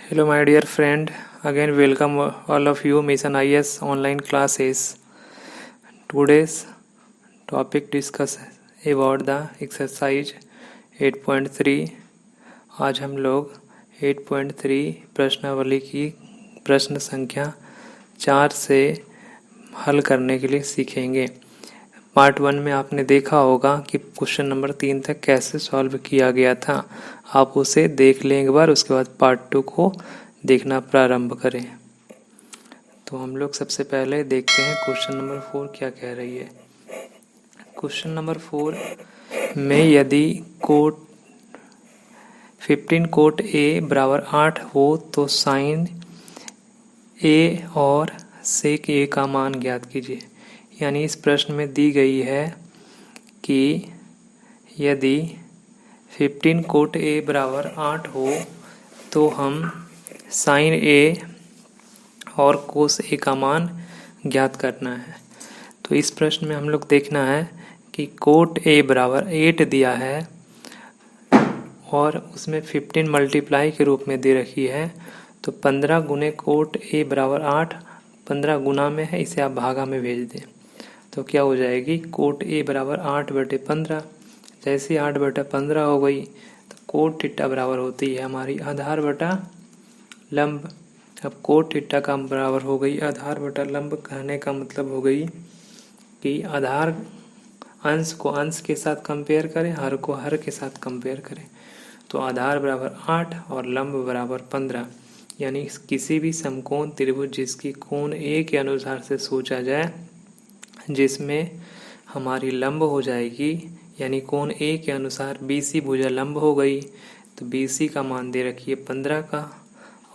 Hello, my dear friend. Again, welcome all of you, Mission IS online classes. Today's topic discuss about the exercise 8.3. आज हम लोग 8.3 प्रश्नावली की प्रश्न संख्या 4 से हल करने के लिए सीखेंगे। पार्ट 1 में आपने देखा होगा कि क्वेश्चन नंबर 3 तक कैसे सॉल्व किया गया था। आप उसे देख लें एक बार, उसके बाद पार्ट 2 को देखना प्रारंभ करें। तो हम लोग सबसे पहले देखते हैं क्वेश्चन नंबर 4 क्या कह रही है। क्वेश्चन नंबर 4 में यदि कोट 15 कोट ए बराबर 8 हो तो साइन ए और सेक ए का मान ज्ञात कीजिए। यानी इस प्रश्न में दी गई है कि यदि 15 कोट ए बराबर 8 हो तो हम साइन ए और कोस ए का मान ज्ञात करना है। तो इस प्रश्न में हम लोग देखना है कि कोट ए बराबर 8 दिया है और उसमें 15 मल्टीप्लाई के रूप में दे रखी है। तो 15 गुने कोट ए बराबर 8, 15 गुना में है, इसे आप भागा में भेज दें तो क्या हो जाएगी, कोट ए बराबर 8/15। जैसे 8/15 हो गई तो कोट थीटा बराबर होती है हमारी आधार बटा लंब। अब कोट थीटा का बराबर हो गई आधार बटा लंब, कहने का मतलब हो गई कि आधार अंश को अंश के साथ कंपेयर करें, हर को हर के साथ कंपेयर करें। तो आधार बराबर 8 और लंब बराबर 15। यानी किसी भी समकोण त्रिभुज जिसकी कोण ए के अनुसार से सोचा जाए, जिसमें हमारी लंब हो जाएगी, यानी कोण ए के अनुसार BC भुजा लंब हो गई। तो BC का मान दे रखिए 15 का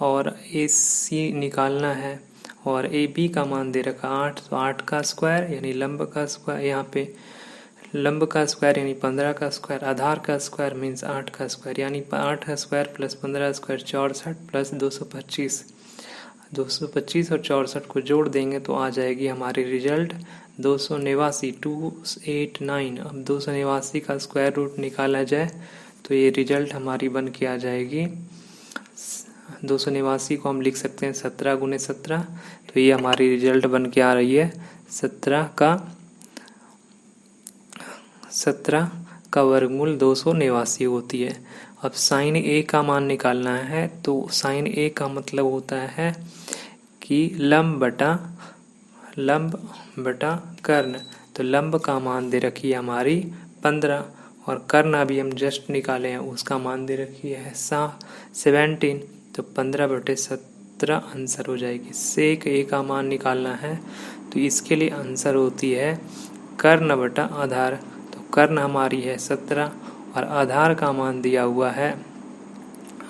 और AC निकालना है और AB का मान दे रखा 8। तो 8 का स्क्वायर यानी लंब का स्क्वायर, यहाँ पे लंब का स्क्वायर यानी 15 का स्क्वायर, आधार का स्क्वायर मीन्स 8 का स्क्वायर, यानी 8 का स्क्वायर प्लस 15 स्क्वायर 64 प्लस 225। 225 और 64 को जोड़ देंगे तो आ जाएगी हमारी रिजल्ट 289, 289। अब 289 का स्क्वायर रूट निकाला जाए तो ये रिजल्ट हमारी बन के आ जाएगी 289 को हम लिख सकते हैं 17 गुने 17। तो ये हमारी रिजल्ट बन के आ रही है 17 का वर्गमूल 289 होती है। अब साइन ए का मान निकालना है। तो साइन ए का मतलब होता है कि लंब बटा कर्ण। तो लंब का मान दे रखी है हमारी 15 और कर्ण अभी हम जस्ट निकाले हैं, उसका मान दे रखी है 17। तो 15/17 आंसर हो जाएगी। सेक ए का मान निकालना है तो इसके लिए आंसर होती है कर्ण बटा आधार। तो कर्ण हमारी है 17 और आधार का मान दिया हुआ है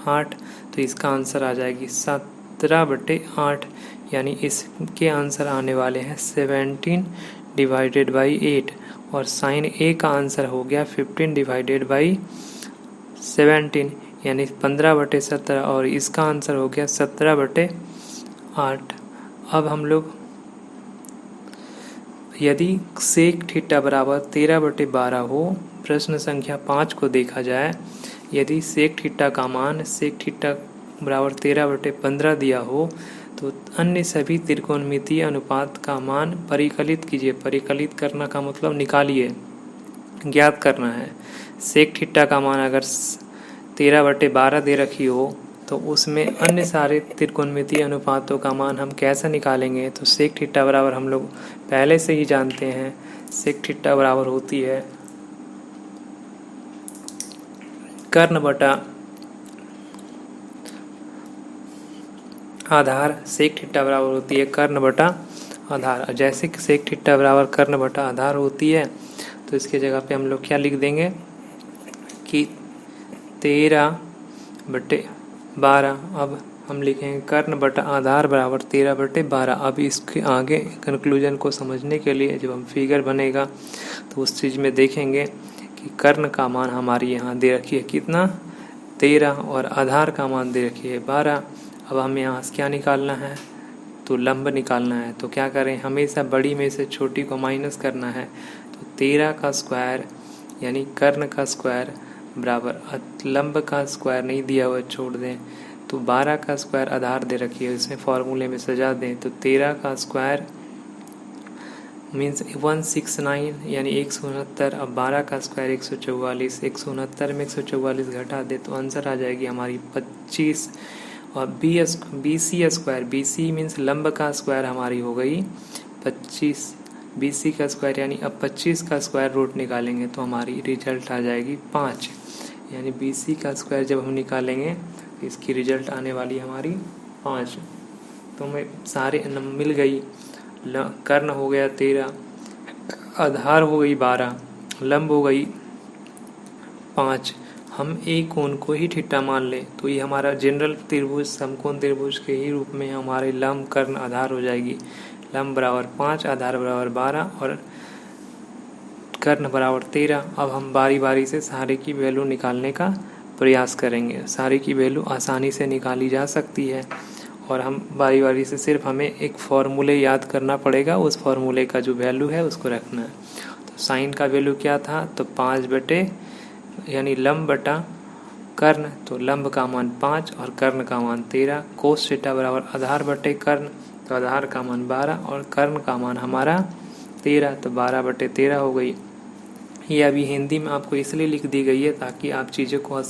8। तो इसका आंसर आ जाएगी 17/8। यानी इसके आंसर आने वाले हैं 17/8 और साइन ए का आंसर हो गया 15/17 यानी 15/17 और इसका आंसर हो गया 17/8। अब हम लोग यदि सेक थीटा बराबर 13/12 हो, प्रश्न संख्या 5 को देखा जाए। यदि सेक थीटा का मान सेक थीटा बराबर 13/15 दिया हो तो अन्य सभी त्रिकोणमितीय अनुपात का मान परिकलित कीजिए। परिकलित करना का मतलब निकालिए, ज्ञात करना है। सेक थीटा का मान अगर 13/12 दे रखी हो तो उसमें अन्य सारे त्रिकोणमितीय अनुपातों का मान हम कैसे निकालेंगे। तो सेक थीटा बराबर हम लोग पहले से ही जानते हैं, सेक थीटा बराबर होती है कर्ण बटा आधार। सेक थीटा बराबर होती है कर्ण बटा आधार। जैसे कि सेक थीटा बराबर कर्ण बटा आधार होती है तो इसके जगह पे हम लोग क्या लिख देंगे कि 13/12। अब हम लिखेंगे कर्ण बटा आधार बराबर 13/12। अब इसके आगे कंक्लूजन को समझने के लिए जब हम फिगर बनेगा तो उस चीज़ में देखेंगे कि कर्ण का मान हमारी यहाँ दे रखी है कितना, 13 और आधार का मान दे रखी है 12। अब हमें यहाँ से क्या निकालना है, तो लंब निकालना है। तो क्या करें, हमेशा बड़ी में से छोटी को माइनस करना है। तो 13 का स्क्वायर यानी कर्ण का स्क्वायर बराबर लंब का स्क्वायर नहीं दिया हुआ छोड़ दें तो 12 का स्क्वायर आधार दे रखी है, इसमें फॉर्मूले में सजा दें तो 13 का स्क्वायर मीन्स 169 यानी 169। अब 12 का स्क्वायर 144, 169 में 144 घटा दे तो आंसर आ जाएगी हमारी 25। और B C square, B C means लंब का स्क्वायर हमारी हो गई 25, बी सी का स्क्वायर यानी अब 25 का स्क्वायर रूट निकालेंगे तो हमारी रिजल्ट आ जाएगी 5। यानी बी सी का स्क्वायर जब हम निकालेंगे तो इसकी रिजल्ट आने वाली हमारी 5। तो हमें सारे मिल गई। कर्ण हो गया 13, आधार हो गई 12, लंब हो गई 5। हम एक कोण को ही थीटा मान लें तो ये हमारा जनरल त्रिभुज समकोण त्रिभुज के ही रूप में हमारे लंब कर्ण आधार हो जाएगी। लंब बराबर 5, आधार बराबर 12 और कर्ण बराबर 13। अब हम बारी बारी से सारे की वैल्यू निकालने का प्रयास करेंगे। सारे की वैल्यू आसानी से निकाली जा सकती है और हम बारी बारी से सिर्फ हमें एक फॉर्मूले याद करना पड़ेगा, उस फॉर्मूले का जो वैल्यू है उसको रखना है। तो साइन का वैल्यू क्या था, तो 5 बटे यानी लंब बटा कर्ण, तो लंब का मान 5 और कर्ण का मान 13। कोस थीटा बराबर आधार बटे कर्ण, तो आधार का मान 12 और कर्ण का मान हमारा 13, तो 12 बटे 13 हो गई। ये अभी हिंदी में आपको इसलिए लिख दी गई है ताकि आप चीज़ों को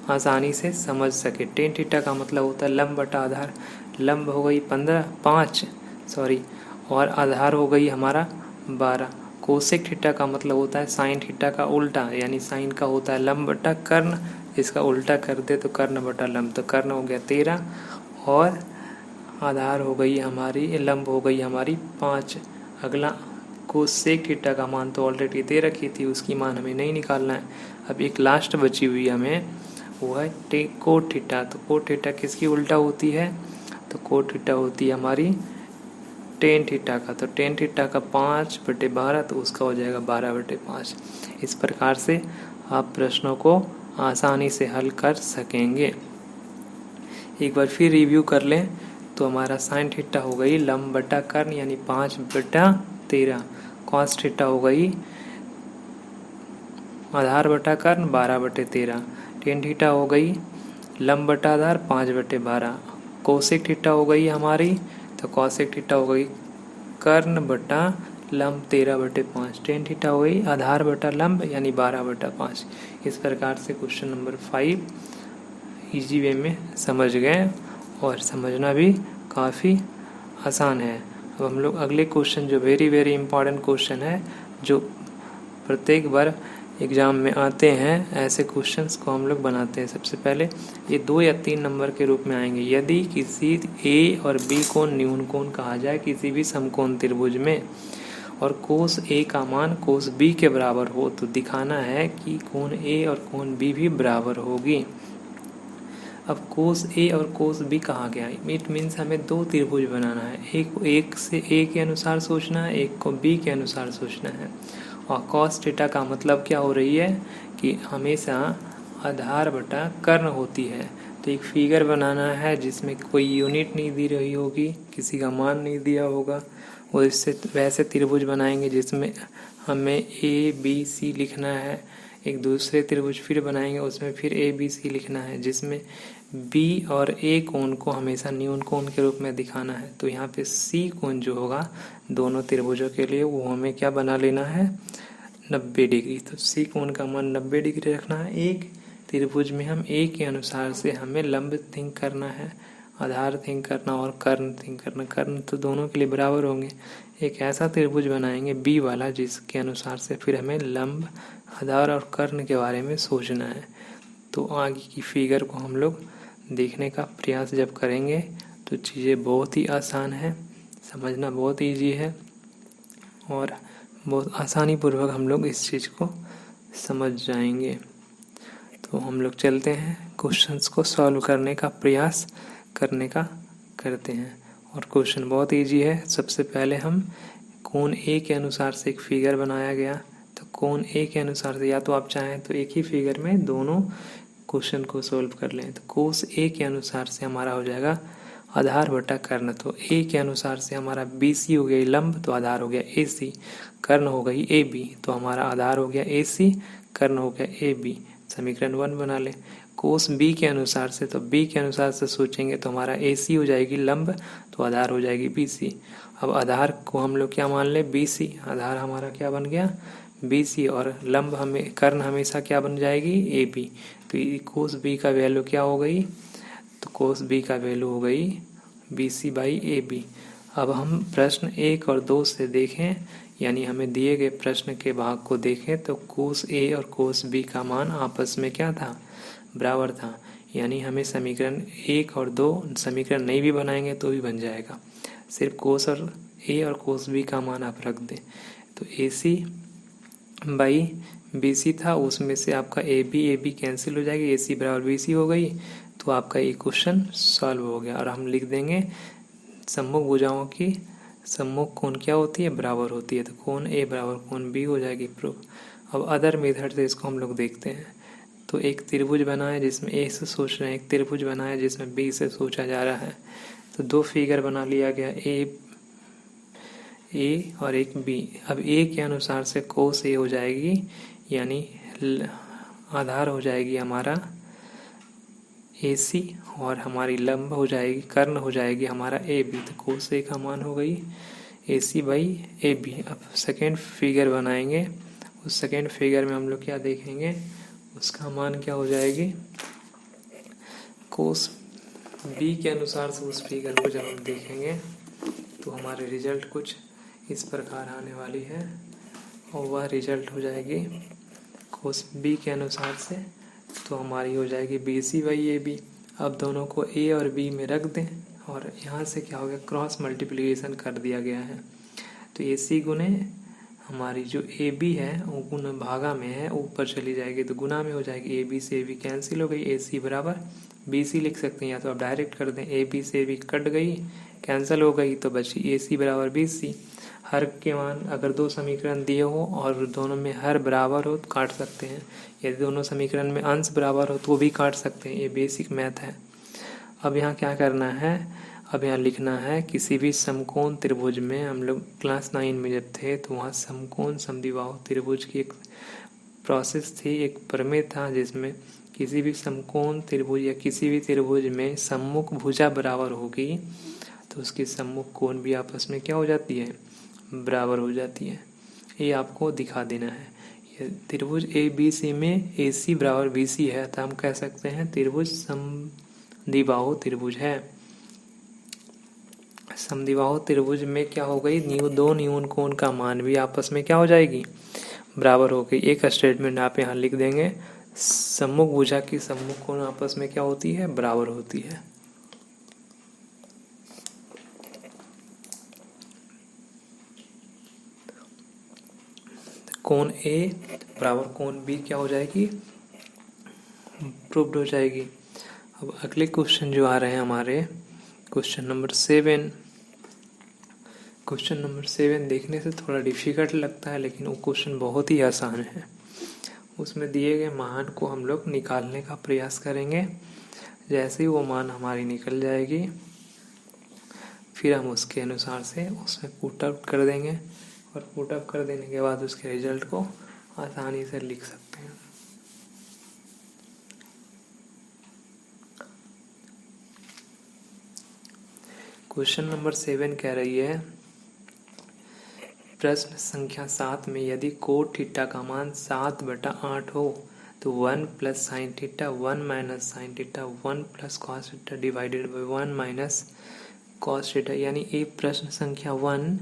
आसानी से समझ सके। टेन थीटा का मतलब होता है लंब बटा आधार, लंब हो गई 5 और आधार हो गई हमारा 12। कोसेक थीटा का मतलब होता है साइन थीटा का उल्टा, यानी साइन का होता है लंब बटा कर्ण, इसका उल्टा कर दे तो कर्ण बटा लंब, तो कर्ण हो गया 13 और आधार हो गई हमारी, लंब हो गई हमारी 5। अगला कोसेक थीटा का मान तो ऑलरेडी दे रखी थी, उसकी मान हमें नहीं निकालना है। अब एक लास्ट बची हुई हमें, वो है कोट थीटा। तो कोट थीटा किसकी उल्टा होती है, तो कोट थीटा होती है हमारी टेन थीटा का। तो टेन थीटा का 5 बटे 12, तो उसका हो जाएगा 12 बटे 5। इस प्रकार से आप प्रश्नों को आसानी से हल कर सकेंगे। एक बार फिर रिव्यू कर लें तो हमारा साइन थीटा हो गई लंब बटा कर्ण यानी 5 बटा 13, कॉस थीटा हो गई आधार बटा कर्ण 12 बटे 13, टेन थीटा हो गई लंब बटा आधार 5 बटे 12, कोसेक थीटा हो गई हमारी, तो कॉसेक थीटा हो गई कर्ण बटा लंब 13 बटे 5, टेन थीटा हो गई आधार बटा लंब यानी 12 बटा 5। इस प्रकार से क्वेश्चन नंबर 5 इजी वे में समझ गए और समझना भी काफ़ी आसान है। अब हम लोग अगले क्वेश्चन जो वेरी वेरी इंपॉर्टेंट क्वेश्चन है, जो प्रत्येक बार एग्ज़ाम में आते हैं, ऐसे क्वेश्चंस को हम लोग बनाते हैं। सबसे पहले ये 2 या 3 नंबर के रूप में आएंगे। यदि किसी ए और बी को न्यून कोण कहा जाए किसी भी समकोण त्रिभुज में और कोस ए का मान कोस बी के बराबर हो, तो दिखाना है कि कोण ए और कोण बी भी बराबर होगी। अब कोस ए और कोस बी कहा गया है, इट मीन्स हमें 2 त्रिभुज बनाना है। एक से ए के अनुसार सोचना है, एक को बी के अनुसार सोचना है। और कॉस थीटा का मतलब क्या हो रही है कि हमेशा आधार बटा कर्ण होती है। तो एक फिगर बनाना है जिसमें कोई यूनिट नहीं दी रही होगी, किसी का मान नहीं दिया होगा, और इससे वैसे त्रिभुज बनाएंगे जिसमें हमें ए बी सी लिखना है। एक दूसरे त्रिभुज फिर बनाएंगे, उसमें फिर ए बी सी लिखना है, जिसमें बी और ए कोण को हमेशा न्यून कोण के रूप में दिखाना है। तो यहाँ पे सी कोण जो होगा दोनों त्रिभुजों के लिए, वो हमें क्या बना लेना है, 90 डिग्री। तो सी कोण का मान 90 डिग्री रखना है। एक त्रिभुज में हम ए के अनुसार से हमें लंब थिंक करना है, आधार थिंक करना और कर्ण थिंक करना। कर्ण तो दोनों के लिए बराबर होंगे। एक ऐसा त्रिभुज बनाएंगे बी वाला जिसके अनुसार से फिर हमें लंब, आधार और कर्ण के बारे में सोचना है। तो आगे की फिगर को हम लोग देखने का प्रयास जब करेंगे तो चीज़ें बहुत ही आसान है, समझना बहुत ईजी है और बहुत आसानी पूर्वक हम लोग इस चीज़ को समझ जाएंगे। तो हम लोग चलते हैं क्वेश्चंस को सॉल्व करने का प्रयास करते हैं। और क्वेश्चन बहुत इजी है। सबसे पहले हम कोण ए के अनुसार से एक फिगर बनाया गया, तो कोण ए के अनुसार से या तो आप चाहें तो एक ही फिगर में दोनों क्वेश्चन को सॉल्व कर लें। तो कोस ए के अनुसार से हमारा हो जाएगा आधार बटा कर्ण। तो ए के अनुसार से हमारा बी सी हो गई लंब, तो आधार हो गया ए सी, कर्ण हो गई ए बी, तो हमारा आधार हो गया ए सी, कर्ण हो गया ए बी। समीकरण 1 बना ले। कोस बी के अनुसार से, तो बी के अनुसार से सोचेंगे तो हमारा AC हो जाएगी लंब, तो आधार हो जाएगी BC। अब आधार को हम लोग क्या मान लें, BC। आधार हमारा क्या बन गया, BC, और लंब हमें कर्ण हमेशा क्या बन जाएगी, AB। तो कोस बी का वैल्यू क्या हो गई, तो कोस बी का वैल्यू हो गई BC/AB। अब हम प्रश्न 1 और 2 से देखें, यानी हमें दिए गए प्रश्न के भाग को देखें तो कोस A और कोस B का मान आपस में क्या था, बराबर था। यानी हमें समीकरण 1 और 2 समीकरण नहीं भी बनाएंगे तो भी बन जाएगा, सिर्फ कोस और A और कोस B का मान आप रख दें। तो AC/BC था, उसमें से आपका AB कैंसिल हो जाएगी, AC बराबर BC हो गई, तो आपका ये क्वेश्चन सॉल्व हो गया। और हम लिख देंगे सम्मुख भुजाओं की सम्मुख कोण क्या होती है, बराबर होती है, तो कोण A बराबर कोण B हो जाएगी प्रूफ। अब अदर मेथड से इसको हम लोग देखते हैं। तो एक त्रिभुज बना है जिसमें A से सोच रहे हैं, एक त्रिभुज बना है जिसमें B से सोचा जा रहा है। तो दो फिगर बना लिया गया, A और एक B। अब A के अनुसार से कोस A हो जाएगी, यानी आधार हो जाएगी हमारा AC, और हमारी लंब हो जाएगी, कर्ण हो जाएगी हमारा AB। तो कोस A का मान हो गई AC/AB। अब सेकेंड फिगर बनाएंगे, उस सेकेंड फिगर में हम लोग क्या देखेंगे, उसका मान क्या हो जाएगी, कोस B के अनुसार से उस फिगर को जब हम देखेंगे तो हमारे रिजल्ट कुछ इस प्रकार आने वाली है, और वह रिजल्ट हो जाएगी कोस B के अनुसार से, तो हमारी हो जाएगी BC/AB। अब दोनों को A और B में रख दें, और यहाँ से क्या हो गया, क्रॉस मल्टीप्लिकेशन कर दिया गया है। तो AC गुने हमारी जो AB है वो गुना भागा में है, ऊपर चली जाएगी तो गुना में हो जाएगी, AB से AB कैंसिल हो गई, AC बराबर BC लिख सकते हैं, या तो आप डायरेक्ट कर दें, AB से AB कट गई, कैंसिल हो गई, तो बची AC बराबर BC। हर के मान अगर दो समीकरण दिए हो और दोनों में हर बराबर हो तो काट सकते हैं, यदि दोनों समीकरण में अंश बराबर हो तो भी काट सकते हैं, ये बेसिक मैथ है। अब यहाँ क्या करना है, अब यहाँ लिखना है किसी भी समकोण त्रिभुज में, हम लोग क्लास 9 में जब थे तो वहाँ समकोण समद्विबाहु त्रिभुज की एक प्रोसेस थी, एक प्रमेय था जिसमें किसी भी समकोण त्रिभुज या किसी भी त्रिभुज में सम्मुख भुजा बराबर होगी तो उसकी सम्मुख कोण भी आपस में क्या हो जाती है, बराबर हो जाती है। ये आपको दिखा देना है। ये त्रिभुज ABC में AC बराबर BC है, तो हम कह सकते हैं त्रिभुज समद्विबाहु त्रिभुज है। समद्विबाहु त्रिभुज में क्या हो गई, दो न्यून कोण का मान भी आपस में क्या हो जाएगी, बराबर हो गई। एक स्टेटमेंट आप यहाँ लिख देंगे, सम्मुख भुजा की सम्मुख कोण आपस में क्या होती है, बराबर होती है। कोण A बराबर कोण B क्या हो जाएगी, प्रूव्ड हो जाएगी। अब अगले क्वेश्चन जो आ रहे हैं हमारे, क्वेश्चन नंबर 7। क्वेश्चन नंबर 7 देखने से थोड़ा डिफिकल्ट लगता है, लेकिन वो क्वेश्चन बहुत ही आसान है। उसमें दिए गए मान को हम लोग निकालने का प्रयास करेंगे। जैसे ही वो मान हमारी निकल जाएगी, फिर हम उसके अनुसार से उसमें पुट आउट कर देंगे, और पुट अप कर देने के बाद उसके रिजल्ट को आसानी से लिख सकते हैं। क्वेश्चन नंबर 7 कह रही है, प्रश्न संख्या 7 में यदि कोट थीटा का मान 7/8 हो तो 1 plus sine theta 1 minus sine theta 1 plus cos theta divided by 1 minus cos theta, यानी ये प्रश्न संख्या 1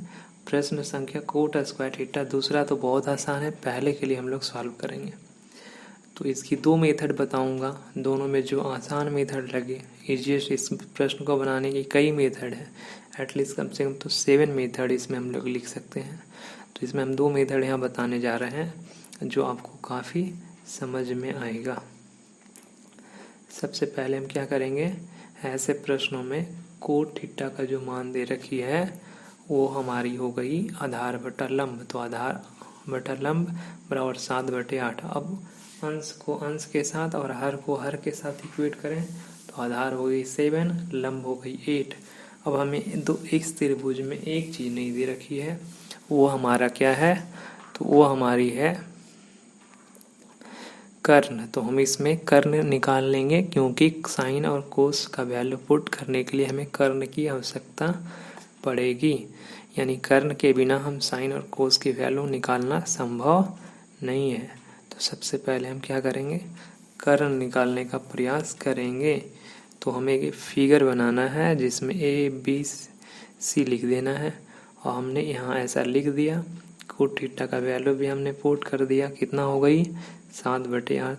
प्रश्न संख्या कोट स्क्वायर थीटा। दूसरा तो बहुत आसान है, पहले के लिए हम लोग सॉल्व करेंगे। तो इसकी दो मेथड बताऊंगा, दोनों में जो आसान मेथड लगे, इजीएस्ट, इस प्रश्न को बनाने की कई मेथड है, एटलीस्ट कम से कम तो 7 मेथड इसमें हम लोग लिख सकते हैं। तो इसमें हम 2 मेथड यहाँ बताने जा रहे हैं जो आपको काफ़ी समझ में आएगा। सबसे पहले हम क्या करेंगे, ऐसे प्रश्नों में कोट थीटा का जो मान दे रखी है वो हमारी हो गई आधार बटा लंब, तो आधार बटा लंब बराबर 7/8। अब अंश को अंश के साथ और हर को हर के साथ इक्वेट करें तो आधार हो गई 7, लंब हो गई 8। अब हमें इस त्रिभुज में एक चीज़ नहीं दे रखी है, वो हमारा क्या है, तो वो हमारी है कर्ण, तो हम इसमें कर्ण निकाल लेंगे क्योंकि साइन और कोस का वैल्यू पुट करने के लिए हमें कर्ण की आवश्यकता पड़ेगी। यानी कर्ण के बिना हम साइन और कोस की वैल्यू निकालना संभव नहीं है। तो सबसे पहले हम क्या करेंगे, कर्ण निकालने का प्रयास करेंगे। तो हमें एक फिगर बनाना है जिसमें ABC लिख देना है और हमने यहाँ ऐसा लिख दिया। कोट थीटा का वैल्यू भी हमने पुट कर दिया, कितना हो गई 7/8।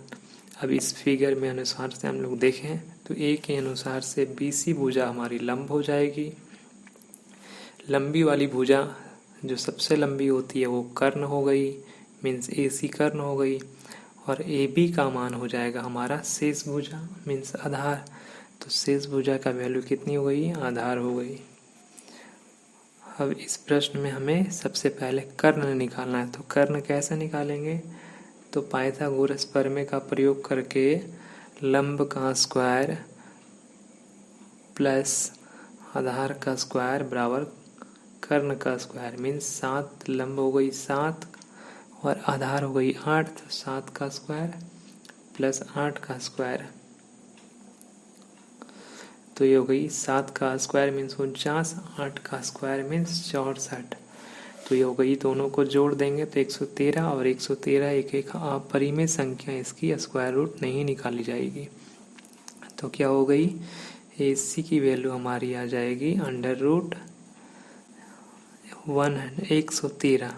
अब इस फिगर में अनुसार से हम लोग देखें तो ए के अनुसार से BC भुजा हमारी लंब हो जाएगी। लंबी वाली भुजा जो सबसे लंबी होती है वो कर्ण हो गई, मीन्स AC कर्ण हो गई। और AB का मान हो जाएगा हमारा शेष भुजा मीन्स आधार। तो शेष भुजा का वैल्यू कितनी हो गई, आधार हो गई। अब इस प्रश्न में हमें सबसे पहले कर्ण निकालना है। तो कर्ण कैसे निकालेंगे, तो पाइथागोरस प्रमेय का प्रयोग करके लंब का स्क्वायर प्लस आधार का स्क्वायर बराबर कर्ण का स्क्वायर मीन्स 7 लंब हो गई 7 और आधार हो गई 8। तो 7 का स्क्वायर प्लस 8 का स्क्वायर, तो ये हो गई 7 का स्क्वायर मीन्स 49, 8 का स्क्वायर मीन्स 64। तो ये हो गई, दोनों को जोड़ देंगे तो 113 और 113 एक अपरिमेय संख्या, इसकी स्क्वायर रूट नहीं निकाली जाएगी। तो क्या हो गई, AC की वैल्यू हमारी आ जाएगी √113।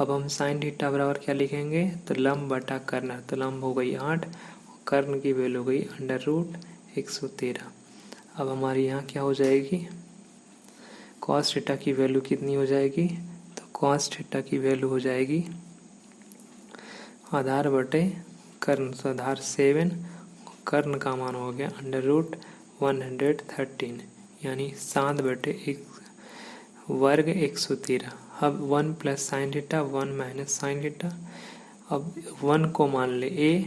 अब हम साइन थीटा बराबर क्या लिखेंगे, तो लंब बटा कर्ण। तो लंब हो गई 8, कर्ण की वैल्यू हो गई √113। अब हमारी यहाँ क्या हो जाएगी, कॉस थीटा की वैल्यू कितनी हो जाएगी, तो कॉस थीटा की वैल्यू हो जाएगी आधार बटे कर्ण। तो आधार 7, कर्ण का मान हो गया √113 यानी 7/113। अब 1 plus sine theta 1 minus sine theta. अब 1 को मान ले A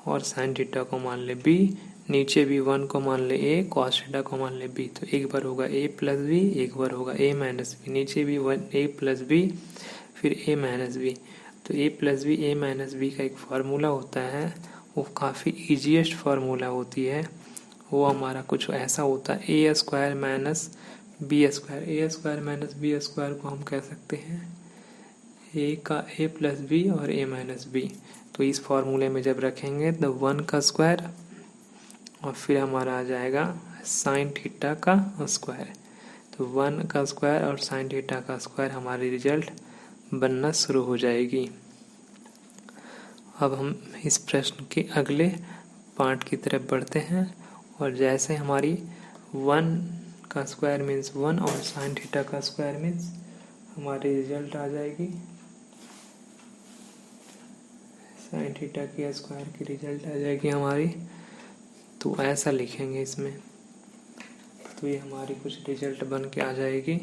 और साइन थीटा को मान ले B, नीचे भी 1 को मान ले A, कॉस थीटा को मान ले B। तो एक बार होगा A प्लस B, एक बार होगा A माइनस B, नीचे भी A प्लस B फिर A माइनस B। तो A plus B A minus B का एक फार्मूला होता है, वो काफ़ी ईजीएस्ट फार्मूला होती है। वो हमारा कुछ ऐसा होता है A square minus B square. A square minus B square को हम कह सकते हैं A का A प्लस B और A माइनस B। तो इस फार्मूले में जब रखेंगे तो 1 का स्क्वायर और फिर हमारा आ जाएगा साइन थीटा का स्क्वायर। तो 1 का स्क्वायर और साइन थीटा का स्क्वायर हमारी रिजल्ट बनना शुरू हो जाएगी। अब हम इस प्रश्न के अगले पार्ट की तरफ बढ़ते हैं और जैसे हमारी 1 का स्क्वायर मीन्स 1 और साइन थीटा का स्क्वायर मीन्स हमारी रिजल्ट आ जाएगी साइन थीटा की स्क्वायर की रिजल्ट आ जाएगी हमारी। तो ऐसा लिखेंगे इसमें, तो ये हमारी कुछ रिजल्ट बन के आ जाएगी।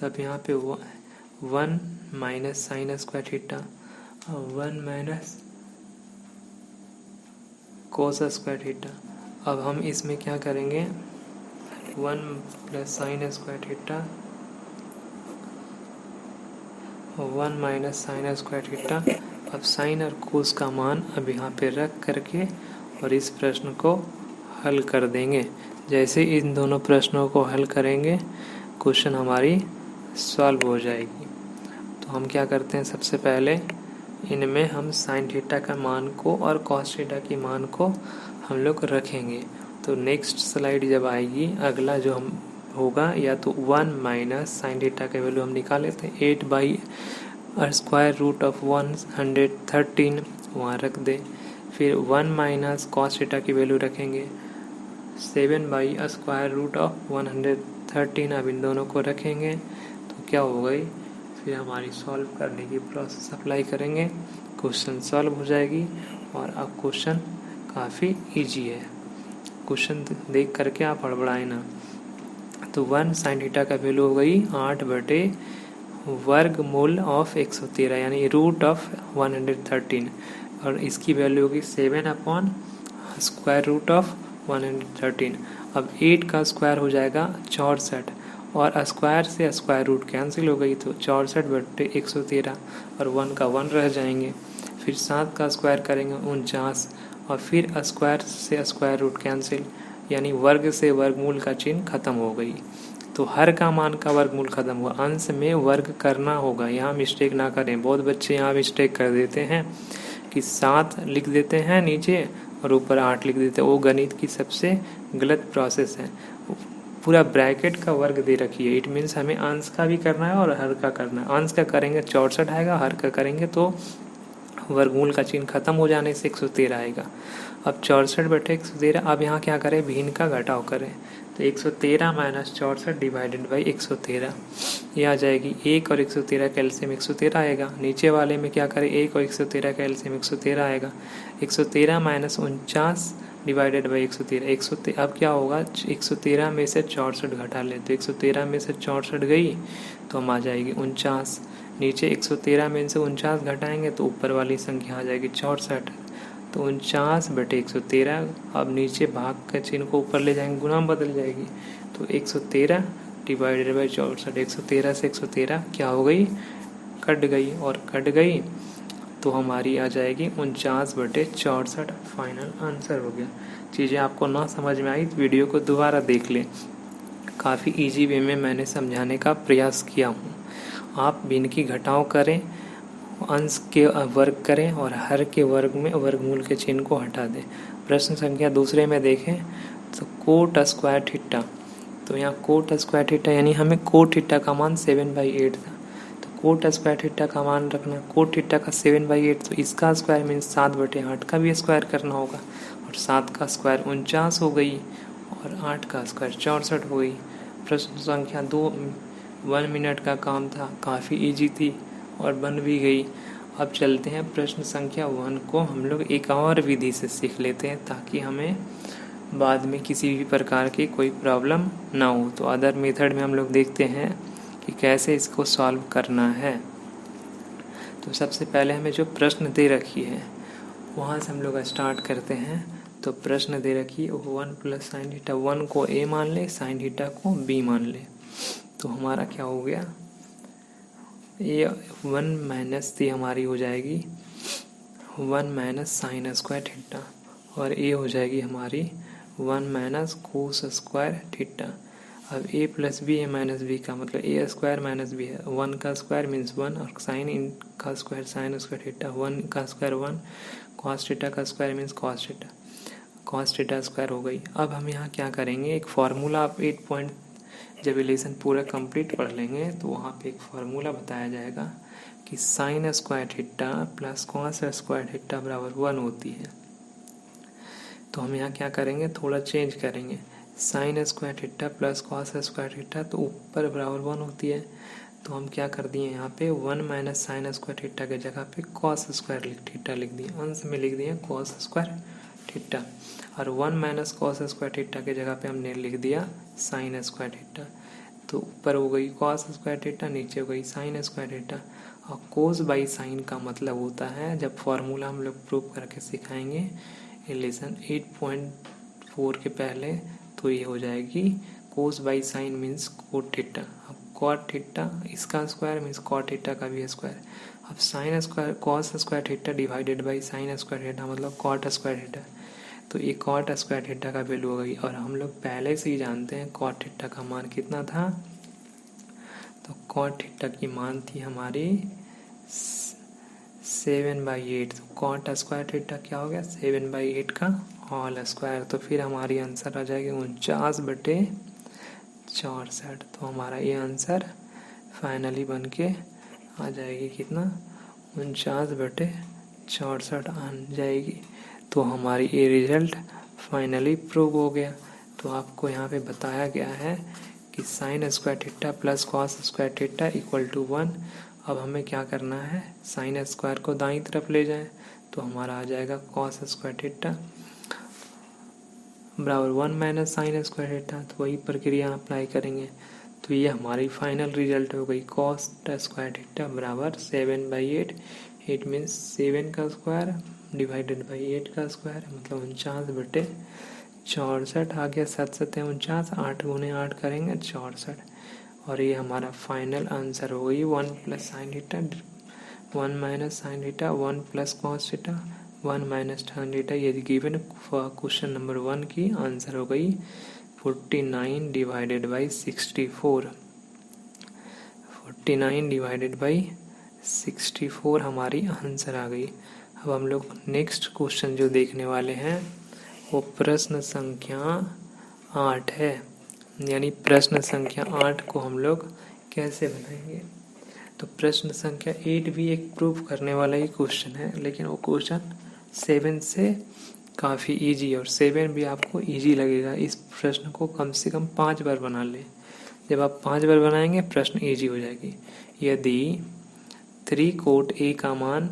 तब यहाँ पे 1 माइनस साइन स्क्वायर थीटा और 1 माइनस कोस स्क्वायर थीटा। अब हम इसमें क्या करेंगे, 1 प्लस साइन स्क्वायर थीटा और 1 माइनस साइन स्क्वायर थीटा। अब साइन और कोस का मान अब यहाँ पे रख करके और इस प्रश्न को हल कर देंगे। जैसे इन दोनों प्रश्नों को हल करेंगे क्वेश्चन हमारी सॉल्व हो जाएगी। तो हम क्या करते हैं, सबसे पहले इनमें हम साइन थीटा का मान को और कॉस थीटा की मान को हम लोग रखेंगे। तो नेक्स्ट स्लाइड जब आएगी अगला जो हम होगा, या तो 1 माइनस साइन थीटा का वैल्यू हम निकाले थे 8/√113 वहाँ रख दे। फिर 1 माइनस कॉस थीटा की वैल्यू रखेंगे 7/√113। अब इन दोनों को रखेंगे तो क्या हो गई, फिर हमारी सॉल्व करने की प्रोसेस अप्लाई करेंगे, क्वेश्चन सॉल्व हो जाएगी। और अब क्वेश्चन काफ़ी इजी है, क्वेश्चन देख करके आप हड़बड़ाए ना। तो 1 साइन थीटा का वैल्यू हो गई 8/वर्गमूल ऑफ 113 यानी √113 और इसकी वैल्यू होगी 7/√113। अब 8 का स्क्वायर हो जाएगा 64 और स्क्वायर से स्क्वायर रूट कैंसिल हो गई, तो 64/113 और 1 का 1 रह जाएंगे। फिर 7 का स्क्वायर करेंगे 49, और फिर स्क्वायर से स्क्वायर रूट कैंसिल, यानी वर्ग से वर्गमूल का चिन्ह खत्म हो गई। तो हर का मान का वर्गमूल खत्म हुआ, अंश में वर्ग करना होगा, यहाँ मिस्टेक ना करें। बहुत बच्चे यहाँ मिस्टेक कर देते हैं कि 7 लिख देते हैं नीचे और ऊपर 8 लिख देते हैं, वो गणित की सबसे गलत प्रोसेस है। पूरा ब्रैकेट का वर्ग दे रखी है, इट मीन्स हमें अंश का भी करना है और हर का करना है। अंश का करेंगे 64 आएगा, हर का करेंगे तो वर्गमूल का चिन्ह खत्म हो जाने से 113 आएगा। अब 64/113। अब यहाँ क्या करें, भिन्न का घटाव करें, तो 113 माइनस 64 डिवाइडेड बाई 113, ये आ जाएगी 1 और 113 का एलसीएम 113 आएगा। नीचे वाले में क्या करें, 1 और 113 का एलसीएम 113 आएगा। 113 माइनस 49 डिवाइडेड बाई 113। अब क्या होगा, 113 में से 64 घटा ले, तो 113 में से 64 गई तो हम आ जाएगी 49। नीचे 113 में से 49 घटाएंगे तो ऊपर वाली संख्या आ जाएगी 64, तो 49/113। अब नीचे भाग का चिन्ह को ऊपर ले जाएंगे, गुना बदल जाएगी, तो 113 डिवाइडेड बाई 64। 113 से 113 क्या हो गई, कट गई, और कट गई तो हमारी आ जाएगी 49/64। फाइनल आंसर हो गया। चीज़ें आपको ना समझ में आई तो वीडियो को दोबारा देख लें, काफ़ी इजी वे में मैंने समझाने का प्रयास किया हूँ। आप भिन्न की घटाव करें, अंश के वर्ग करें और हर के वर्ग में वर्गमूल के चिन्ह को हटा दें। प्रश्न संख्या दूसरे में देखें तो कोट स्क्वायर थीटा, तो यहाँ कोट स्क्वायर थीटा यानी हमें कोट थीटा का मान 7/8 था, तो कोट स्क्वायर थीटा का मान रखना, कोट थीटा का 7/8, तो इसका स्क्वायर मीन्स 7/8 का भी स्क्वायर करना होगा, और 7 का स्क्वायर 49 हो गई और 8 का स्क्वायर 64 हो गई। प्रश्न संख्या 2 1 मिनट का काम था, काफ़ी इजी थी और बन भी गई। अब चलते हैं प्रश्न संख्या 1 को हम लोग एक और विधि से सीख लेते हैं, ताकि हमें बाद में किसी भी प्रकार की कोई प्रॉब्लम ना हो। तो अदर मेथड में हम लोग देखते हैं कि कैसे इसको सॉल्व करना है। तो सबसे पहले हमें जो प्रश्न दे रखी है वहाँ से हम लोग स्टार्ट करते हैं। तो प्रश्न दे रखी है 1 प्लस साइन थीटा, 1 को a मान ले, साइन थीटा को b मान ले। तो हमारा क्या हो गया, ये 1 माइनस थी हमारी हो जाएगी 1 माइनस साइन स्क्वायर थीटा, और a हो जाएगी हमारी 1 माइनस कोस स्क्वायर थीटा। अब a plus B a minus B का मतलब a स्क्वायर माइनस बी है, 1 का स्क्वायर मीन्स 1 और साइन इन का स्क्वायर साइन स्क्वायर थीटा, 1 का स्क्वायर 1, कॉस थीटा का square means cos theta, cos theta square हो गई। अब हम यहाँ क्या करेंगे, एक फार्मूला, आप 8 पॉइंट जब रिलेशन पूरा कंप्लीट पढ़ लेंगे तो वहाँ पे एक फार्मूला बताया जाएगा कि sine square theta plus cos square theta बराबर 1 होती है। तो हम यहाँ क्या करेंगे, थोड़ा चेंज करेंगे, sign square theta plus cos square theta तो ऊपर बराबर 1 होती है, तो हम क्या कर दिए यहाँ पे 1 माइनस साइन स्क्वायर थीटा के जगह पे कॉस स्क्वायर थीटा लिख दिए, अंश में लिख दिए कॉस स्क्वायर थीटा, और 1 माइनस कॉस स्क्वायर थीटा के जगह पे हमने लिख दिया साइन स्क्वायर थीटा। तो ऊपर हो गई कॉस स्क्वायर थीटा, नीचे हो गई साइन स्क्वायर थीटा। और कोस बाई साइन का मतलब होता है, जब फॉर्मूला हम लोग प्रूव करके सिखाएंगे रिलेशन 8.4 के पहले, तो ये हो जाएगी cos by sine means cot theta. अब कॉट थीटा इसका स्क्वायर मीन्स कॉट थीटा का भी स्क्वायर। अब sine square cos square theta divided by sine square theta मतलब कॉट स्क्वायर थीटा, तो ये कॉट स्क्वायर थीटा का वैल्यू हो गई। और हम लोग पहले से ही जानते हैं कॉट थीटा का मान कितना था, तो कॉट थीटा की मान थी हमारी 7/8, तो कॉट स्क्वायर थीटा क्या हो गया 7/8 का होल स्क्वायर। तो फिर हमारी आंसर आ जाएगी 49/64। तो हमारा ये आंसर फाइनली बन के आ जाएगी कितना 49/64 आ जाएगी। तो हमारी ये रिजल्ट फाइनली प्रूव हो गया। तो आपको यहाँ पे बताया गया है कि sine square theta plus cos square theta equal to 1। अब हमें क्या करना है, साइन स्क्वायर को दाईं तरफ ले जाएं, तो हमारा आ जाएगा कॉस स्क्वायर थीटा बराबर 1 माइनस साइन स्क्वायर थीटा। तो वही प्रक्रिया अप्लाई करेंगे, तो ये हमारी फाइनल रिजल्ट हो गई कॉस स्क्वायर थीटा बराबर 7/8। 8 मीन्स 7 का स्क्वायर डिवाइडेड बाई 8 का स्क्वायर मतलब 49/64 आ गया। 7 7 49, 8 गुने 8 करेंगे 64, और ये हमारा फाइनल आंसर हो गई 1 plus sine theta 1 minus sine theta, 1 plus cos theta, 1 minus tan theta. ये गिवन क्वेश्चन नंबर 1 की आंसर हो गई 49 डिवाइडेड बाई 64। 49 डिवाइडेड बाई 64 हमारी आंसर आ गई। अब हम लोग नेक्स्ट क्वेश्चन जो देखने वाले हैं वो प्रश्न संख्या 8 है। यानी प्रश्न संख्या 8 को हम लोग कैसे बनाएंगे। तो प्रश्न संख्या 8 भी एक प्रूफ करने वाला ही क्वेश्चन है, लेकिन वो क्वेश्चन 7 से काफ़ी इजी है और 7 भी आपको इजी लगेगा। इस प्रश्न को कम से कम 5 बार बना लें। जब आप 5 बार बनाएंगे प्रश्न इजी हो जाएगी। यदि 3 कोट a का मान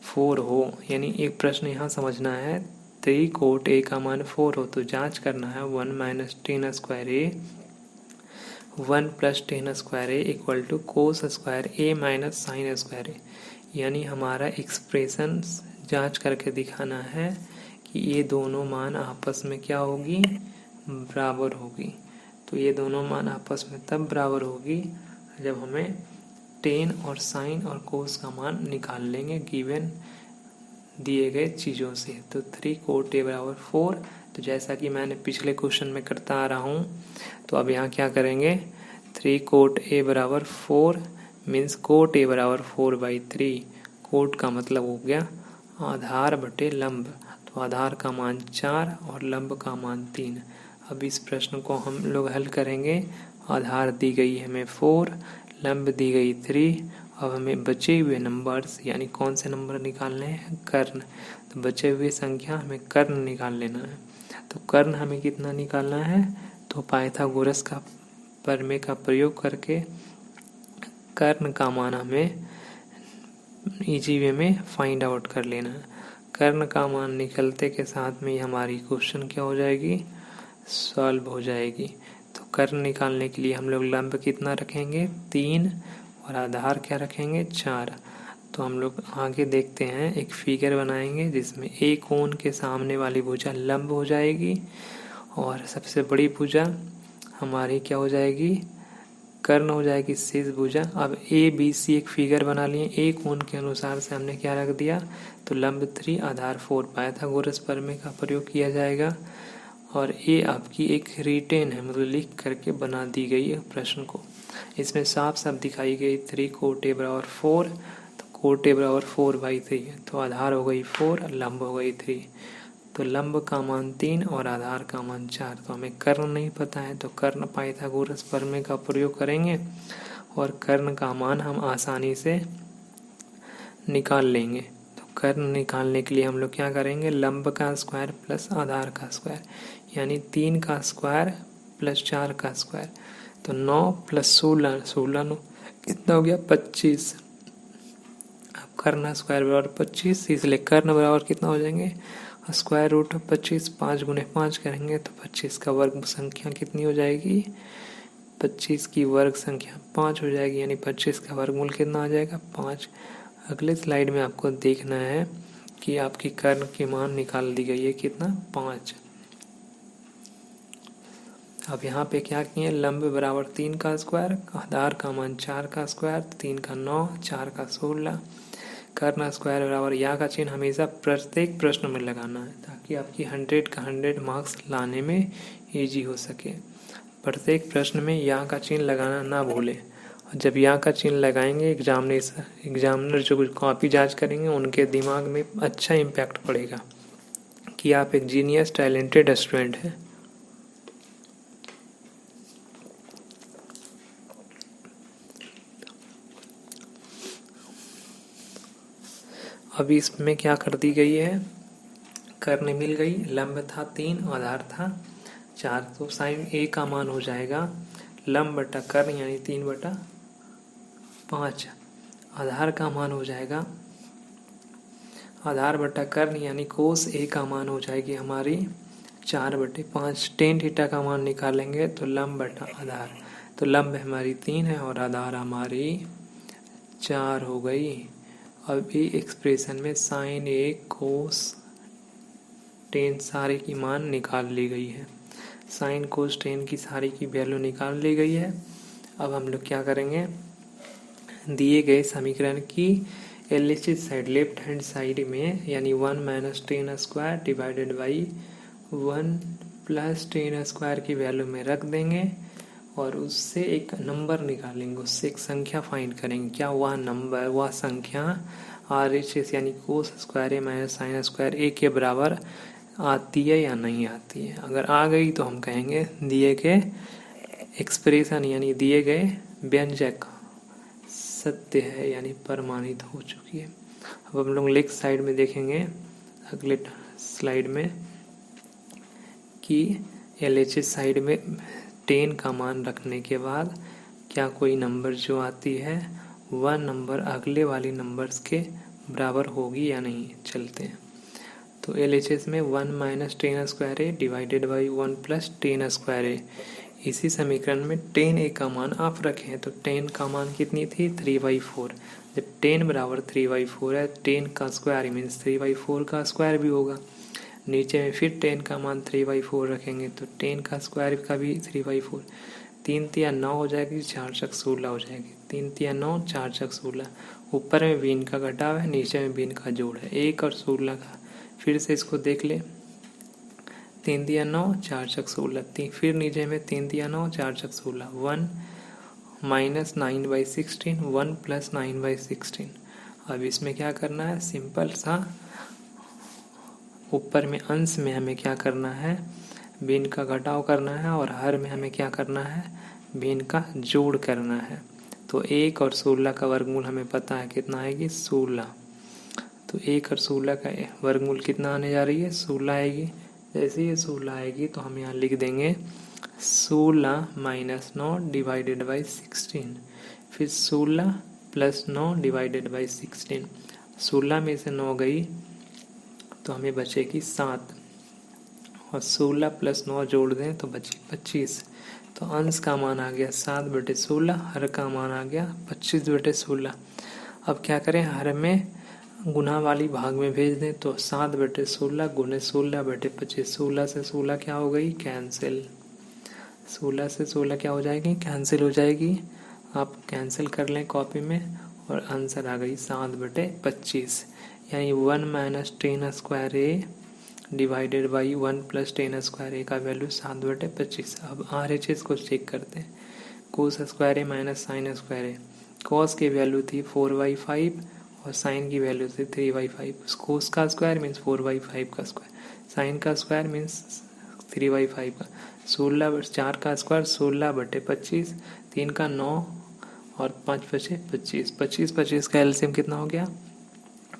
4 हो, यानी एक प्रश्न यहाँ समझना है, 3 कोट a का मान 4 हो तो जांच करना है 1 minus tan square A 1 plus tan square A equal to cos square A minus sine square A. यानी हमारा एक्सप्रेशन जांच करके दिखाना है कि ये दोनों मान आपस में क्या होगी, बराबर होगी। तो ये दोनों मान आपस में तब बराबर होगी जब हमें टेन और साइन और कोस का मान निकाल लेंगे गिवन दिए गए चीज़ों से। तो 3 कोट ए बराबर 4। तो जैसा कि मैंने पिछले क्वेश्चन में करता आ रहा हूँ, तो अब यहाँ क्या करेंगे, 3 कोट ए बराबर 4 मीन्स कोट ए बराबर 4/3। कोट का मतलब हो गया आधार बटे लंब। तो आधार का मान 4 और लंब का मान 3। अब इस प्रश्न को हम लोग हल करेंगे। आधार दी गई है हमें 4, लंब दी गई 3। अब हमें बचे हुए नंबर्स यानी कौन से नंबर निकालने हैं, कर्ण। तो बचे हुए संख्या हमें कर्ण निकाल लेना है। तो कर्ण हमें कितना निकालना है, तो पाइथागोरस का प्रमेय का प्रयोग करके कर्ण का मान हमें इजी वे में फाइंड आउट कर लेना है। कर्ण का मान निकलते के साथ में हमारी क्वेश्चन क्या हो जाएगी, सॉल्व हो जाएगी। तो कर्ण निकालने के लिए हम लोग लंब कितना रखेंगे, 3 और आधार क्या रखेंगे, 4। तो हम लोग आगे देखते हैं, एक फिगर बनाएंगे जिसमें एक कोण के सामने वाली भुजा लंब हो जाएगी और सबसे बड़ी भुजा हमारी क्या हो जाएगी, कर्ण हो जाएगी शेष भुजा। अब ए बी सी एक फिगर बना लिए, ए कोण के अनुसार से हमने क्या रख दिया, तो लंब 3 आधार 4। पाइथागोरस प्रमेय का प्रयोग किया जाएगा और ये आपकी एक रिटेन है, मतलब लिख करके बना दी गई है प्रश्न को। इसमें साफ साफ दिखाई गई 3 कोट ए बराबर 4। तो कोट ए बराबर 4/3 है, तो आधार हो गई 4, लंब हो गई 3। तो लंब का मान 3 और आधार का मान 4। तो हमें कर्ण नहीं पता है, तो कर्ण पाइथागोरस प्रमेय का प्रयोग करेंगे और कर्ण का मान हम आसानी से निकाल लेंगे। तो कर्ण निकालने के लिए हम लोग क्या करेंगे, लंब का स्क्वायर प्लस आधार का स्क्वायर, यानी 3 का स्क्वायर प्लस 4 का स्क्वायर। तो 9 प्लस 16, 16 कितना हो गया, 25। अब कर्ण स्क्वायर बराबर 25, इसलिए कर्ण बराबर कितना हो जाएंगे, स्क्वायर रूट 25। 5 गुने 5 करेंगे तो 25 का वर्ग संख्या कितनी हो जाएगी, 25 की वर्ग संख्या 5 हो जाएगी, यानी 25 का वर्गमूल कितना आ जाएगा, 5। अगले स्लाइड में आपको देखना है कि आपकी कर्ण की मान निकाल दी गई है कितना, 5। अब यहाँ पे क्या किए, लंब बराबर 3 का स्क्वायर, आधार का मान 4 का स्क्वायर, 3 का 9, 4 का 16। कर्ण स्क्वायर बराबर या का चिन्ह हमेशा प्रत्येक प्रश्न में लगाना है ताकि आपकी 100 का 100 मार्क्स लाने में इजी हो सके। प्रत्येक प्रश्न में या का चिन्ह लगाना ना भूलें। और जब या का चिन्ह लगाएंगे एग्जामिनर जो कॉपी जांच करेंगे उनके दिमाग में अच्छा इम्पैक्ट पड़ेगा कि आप एक जीनियस टैलेंटेड स्टूडेंट हैं। अभी इसमें क्या कर दी गई है, कर्ण मिल गई, लंब था 3, आधार था 4। तो साइन ए का मान हो जाएगा लंब बटा कर्ण यानी 3/5। आधार का मान हो जाएगा आधार बटा कर्ण यानी कोस ए का मान हो जाएगी हमारी 4/5। टेन थीटा का मान निकालेंगे तो लंब बटा आधार। तो लंब हमारी 3 है और आधार हमारी 4 हो गई। अब ये एक्सप्रेशन में साइन ए कोस टेन सारे की मान निकाल ली गई है। साइन कोस टेन की सारी की वैल्यू निकाल ली गई है। अब हम लोग क्या करेंगे, दिए गए समीकरण की LHS side left hand side में यानी 1 minus tan square divided by 1 plus tan square की वैल्यू में रख देंगे और उससे एक नंबर निकालेंगे, उससे एक संख्या फाइंड करेंगे। क्या वह नंबर, वह संख्या RHS यानी कोस square A minus sine square A के बराबर आती है या नहीं आती है। अगर आ गई तो हम कहेंगे दिए गए एक्सप्रेशन यानी दिए गए व्यंजक सत्य है यानी प्रमाणित हो चुकी है। अब हम लोग लेफ्ट साइड में देखेंगे अगले स्लाइड में कि LHS साइड में 10 का मान रखने के बाद क्या कोई नंबर जो आती है वह नंबर अगले वाली नंबर्स के बराबर होगी या नहीं। चलते हैं तो LHS में 1 minus tan square A divided by 1 plus tan square A. इसी समीकरण में 10a का मान आप रखें तो 10 का मान कितनी थी 3/4। जब 10 बराबर 3/4 है 10 का स्क्वायर मीन्स 3/4 का स्क्वायर भी होगा। नीचे में फिर 10 का मान 3/4 रखेंगे तो 10 का स्क्वायर का भी 3/4। 3 तिया 9 हो जाएगी, 4 छक 16 हो जाएगी। 3 तिया 9, 4 छक 16। ऊपर में बीन का घटाव है, नीचे में बीन का जोड़ है, 1 और 16 का। फिर से इसको देख ले, 3 तिया 9, 4 छक 16। फिर नीचे में 3 तिया 9, 4 छक 16। 1 माइनस 9/16, 1 प्लस 9/16। अब इसमें क्या करना है, सिंपल सा ऊपर में अंश में हमें क्या करना है, बीन का घटाव करना है और हर में हमें क्या करना है, बीन का जोड़ करना है। तो 1 और 16 का वर्गमूल हमें पता है कितना आएगी 16। तो 1 और 16 का वर्गमूल कितना आने जा रही है 16 आएगी। जैसे ये 16 आएगी तो हम यहाँ लिख देंगे 16 माइनस 9 डिवाइडेड बाई 16। फिर 16 प्लस 9 डिवाइडेड बाई 16। 16 में से 9 गई तो हमें बचेगी 7 और 16 प्लस 9 जोड़ दें तो बचे 25। तो अंश का मान आ गया 7/16, हर का मान आ गया 25/16। अब क्या करें, हर में गुना वाली भाग में भेज दें तो 7/16 गुने 16/25। 16 से 16 क्या हो गई कैंसिल, 16 से 16 क्या हो जाएगी कैंसिल हो जाएगी। आप कैंसिल कर लें कॉपी में और आंसर आ गई 7/25 यानी 1 minus tan square A divided by 1 plus tan square A का वैल्यू 7/25। अब RHS को चेक करते हैं। Cos square A minus sine square A, cos की वैल्यू थी 4/5 और साइन की वैल्यू थी 3/5। कोस का स्क्वायर मीन्स 4/5 का स्क्वायर, साइन का स्क्वायर मीन्स 3/5 का। 16 4 का स्क्वायर 16/25, 3 का 9 और 5 बचे 25। 25 का एलसीएम कितना हो गया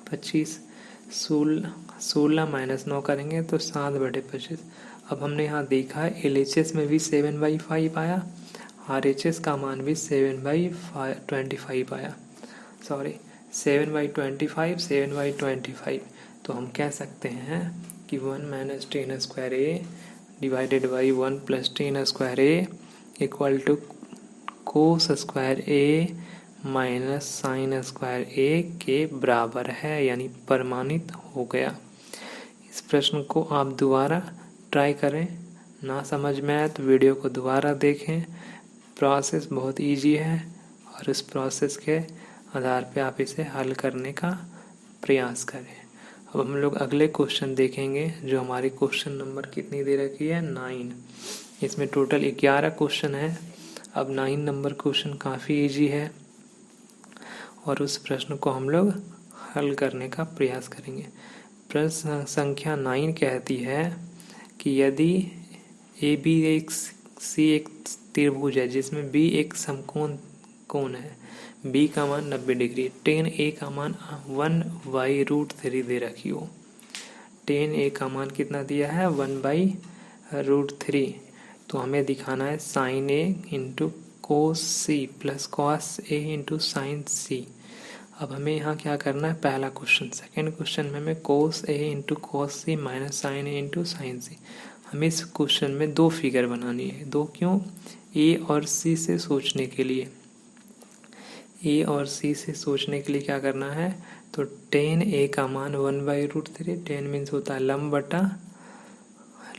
25। 16 माइनस 9 करेंगे तो 7/25। अब हमने यहाँ देखा है LHS में भी 7/5 आया, RHS का मान भी 7/25 आया, सॉरी 7/25। तो हम कह सकते हैं कि 1 minus tan square A divided by 1 plus tan square A equal to cos square A minus sine square A के बराबर है, यानी प्रमाणित हो गया। इस प्रश्न को आप दोबारा ट्राई करें, ना समझ में आए तो वीडियो को दोबारा देखें। प्रोसेस बहुत इजी है और इस प्रोसेस के आधार पे आप इसे हल करने का प्रयास करें। अब हम लोग अगले क्वेश्चन देखेंगे जो हमारी क्वेश्चन नंबर कितनी दे रखी है 9। इसमें टोटल 11 क्वेश्चन है। अब 9 नंबर क्वेश्चन काफ़ी इजी है और उस प्रश्न को हम लोग हल करने का प्रयास करेंगे। प्रश्न संख्या 9 कहती है कि यदि ABC एक त्रिभुज है जिसमें B एक समकोण कोण है, B का मान 90 डिग्री, tan A का मान 1/√3 दे रखी हो। tan A का मान कितना दिया है 1/√3। तो हमें दिखाना है sin A into cos C plus cos A into sin C। अब हमें यहाँ क्या करना है, पहला क्वेश्चन, सेकेंड क्वेश्चन में हमें cos A into cos C minus sin A into sin C। हमें इस क्वेश्चन में 2 फिगर बनानी है। 2 क्यों, A और C से सोचने के लिए। A और C से सोचने के लिए क्या करना है, तो tan A का मान 1/√3, tan मीन्स होता है लंब बटा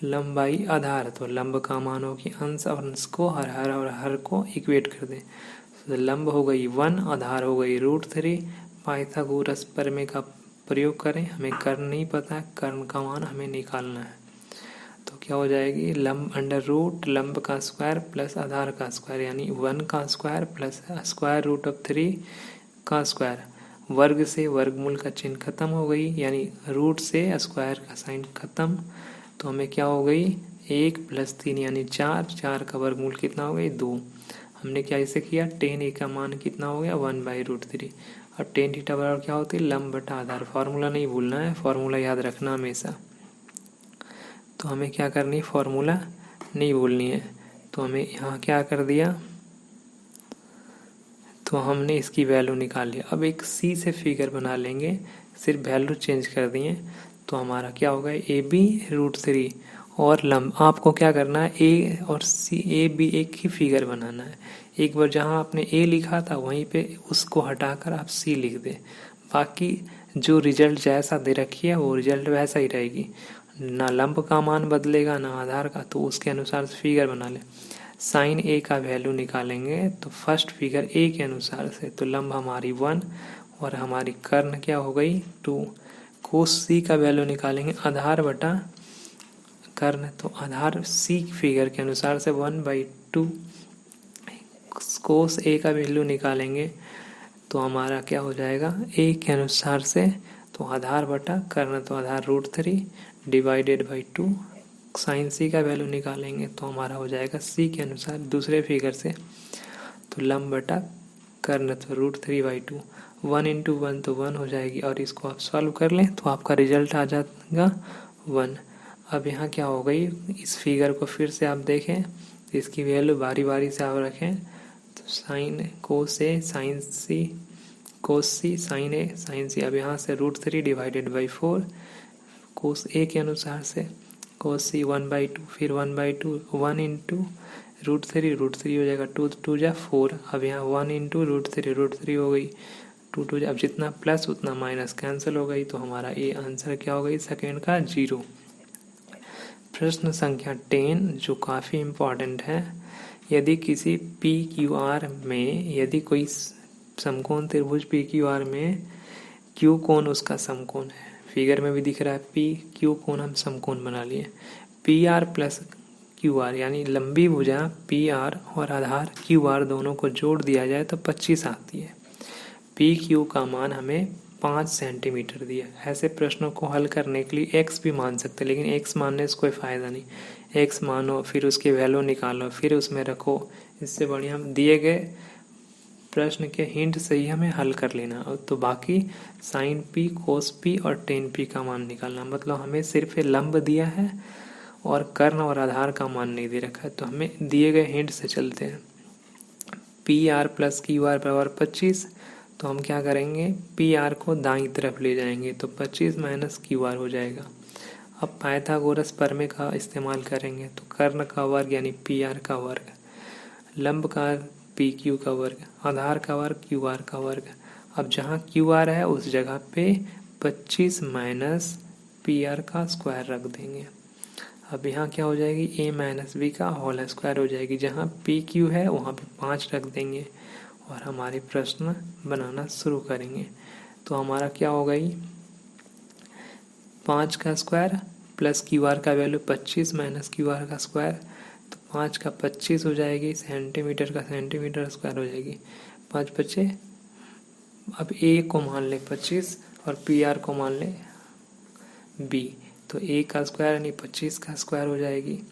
लंब बाई आधार, तो लंब का मान हो कि अंश और अंश को हर को इक्वेट कर दें। तो लंब हो गई 1, आधार हो गई √3 पाइथागोरस प्रमेय का प्रयोग करें। हमें कर्ण नहीं पता, कर्ण का मान हमें निकालना है। तो क्या हो जाएगी, लंब अंडर रूट लंब का स्क्वायर प्लस आधार का स्क्वायर, यानी 1 का square plus square root of 3 का स्क्वायर। वर्ग से वर्गमूल का चिन्ह खत्म हो गई, यानी रूट से स्क्वायर का साइन खत्म। तो हमें क्या हो गई, 1 + 3 यानी 4, 4 का वर्गमूल कितना हो गई, 2। हमने क्या इसे किया, tan a का मान कितना हो गया, 1/√3। और tan थीटा बराबर क्या होती है, लंब बटा आधार। फॉर्मूला नहीं भूलना है, फॉर्मूला याद रखना हमेशा। तो हमें क्या करनी है, फॉर्मूला नहीं भूलनी है। तो हमें यहाँ क्या कर दिया, तो हमने इसकी वैल्यू निकाल लिया। अब एक सी से फिगर बना लेंगे, सिर्फ वैल्यू चेंज कर दिए। तो हमारा क्या होगा, AB√3 और लंब। आपको क्या करना है, ए और सी, ए बी एक ही फिगर बनाना है। एक बार जहाँ आपने ए लिखा था वहीं पे उसको हटाकर आप सी लिख दें। बाकी जो रिजल्ट जैसा दे रखी है वो रिजल्ट वैसा ही रहेगी, ना लंब का मान बदलेगा ना आधार का। तो उसके अनुसार से फिगर बना ले। साइन ए का वैल्यू निकालेंगे तो फर्स्ट फिगर ए के अनुसार से, तो लंब हमारी 1 और हमारी कर्ण क्या हो गई, 2। कोस सी का वैल्यू निकालेंगे आधार बटा कर्ण, तो आधार सी फिगर के अनुसार से 1/2। कोस ए का वैल्यू निकालेंगे तो हमारा क्या हो जाएगा, ए के अनुसार से, तो आधार बटा कर्ण, तो आधार √3 /2। साइन सी का वैल्यू निकालेंगे तो हमारा हो जाएगा सी के अनुसार दूसरे फिगर से, तो लंब बटा कर्ण, तो √3/2। 1 × 1 तो 1 हो जाएगी, और इसको आप सॉल्व कर लें तो आपका रिजल्ट आ जाएगा 1। अब यहाँ क्या हो गई, इस फिगर को फिर से आप देखें तो इसकी वैल्यू बारी बारी से आप रखें। तो साइन कोस ए साइन सी, कोस सी साइन ए साइन सी। अब यहाँ से √3 /4 कोस ए के अनुसार से, कोस सी 1/2, फिर 1/2, 1 × √3 हो जाएगा, 2 2 जा 4। अब यहाँ 1 × √3 हो गई, 2 2 जा, अब जितना प्लस उतना माइनस कैंसिल हो गई। तो हमारा ये आंसर क्या हो गई, सेकेंड का 0। प्रश्न संख्या 10 जो काफ़ी इम्पॉर्टेंट है, यदि किसी PQR में, यदि कोई समकोण त्रिभुज PQR में Q कोण उसका समकोण है, फिगर में भी दिख रहा है PQ कोण हम समकोण बना लिए। PR + QR यानी लंबी भुजा PR और आधार QR दोनों को जोड़ दिया जाए तो 25 आती है। PQ का मान हमें 5 सेंटीमीटर दिया। ऐसे प्रश्नों को हल करने के लिए x भी मान सकते, लेकिन x मानने से कोई फ़ायदा नहीं। x मानो, फिर उसकी वैल्यू निकालो, फिर उसमें रखो। इससे बढ़िया हम दिए गए प्रश्न के हिंट से ही हमें हल कर लेना। तो बाकी साइन P, कोस P और tan P का मान निकालना। मतलब हमें सिर्फ लंब दिया है और कर्ण और आधार का मान नहीं दे रखा है। तो हमें दिए गए हिंट से चलते हैं। PR + QR = 25। तो हम क्या करेंगे, PR को दाईं तरफ ले जाएंगे तो 25 - QR हो जाएगा। अब पाइथागोरस प्रमेय का इस्तेमाल करेंगे तो कर्ण का वर्ग यानी PR का वर्ग, लंब का PQ का वर्ग, आधार का वर्ग QR का वर्ग। अब जहाँ QR है उस जगह पे 25 - PR का स्क्वायर रख देंगे। अब यहाँ क्या हो जाएगी, A - B का होल स्क्वायर हो जाएगी। जहाँ PQ है वहाँ पे 5 रख देंगे और हमारे प्रश्न बनाना शुरू करेंगे। तो हमारा क्या हो गई, 5 का स्क्वायर प्लस QR का वैल्यू 25 - QR का स्क्वायर, तो 5 का 25 हो जाएगी, सेंटीमीटर का सेंटीमीटर स्क्वायर हो जाएगी। 5 × 5 अब A को मान ले 25 और PR को मान ले B, तो A का स्क्वायर यानी 25 का स्क्वायर हो जाएगी।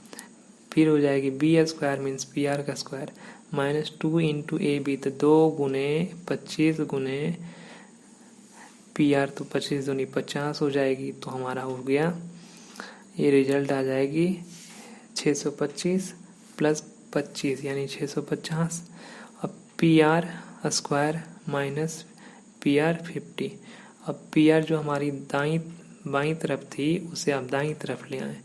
फिर हो जाएगी B² मीन्स PR का स्क्वायर -2 × AB, तो 2 × 25 × PR, तो 25 दूनी 50 हो जाएगी। तो हमारा हो गया, ये रिजल्ट आ जाएगी 625 + 25 यानी 650। अब PR² - PR 50। अब PR जो हमारी बाईं तरफ थी उसे आप दाईं तरफ ले आए,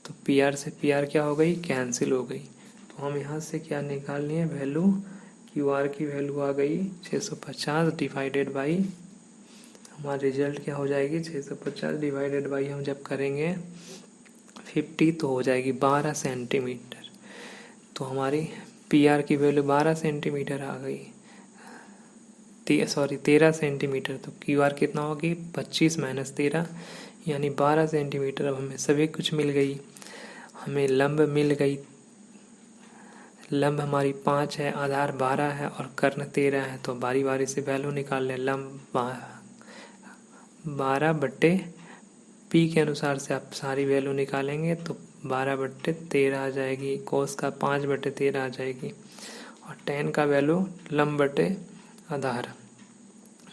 तो PR से PR क्या हो गई, कैंसिल हो गई। तो हम यहाँ से क्या निकाल लिए, वैल्यू QR की वैल्यू आ गई 650 / हमारा रिजल्ट क्या हो जाएगी, 650 / हम जब करेंगे 50 तो हो जाएगी 12 सेंटीमीटर। तो हमारी PR की वैल्यू 12 सेंटीमीटर आ गई। 13 सेंटीमीटर। तो क्यू आर कितना होगी 25 माइनस 13 यानी 12 सेंटीमीटर। अब हमें सभी कुछ मिल गई, हमें लंब मिल गई। लंब हमारी 5 है, आधार 12 है और कर्ण 13 है। तो बारी बारी से वैल्यू निकाल लें। लंब 12/, पी के अनुसार से आप सारी वैल्यू निकालेंगे तो 12/13 आ जाएगी। कोस का 5/13 आ जाएगी और टेन का वैल्यू लंब बटे आधार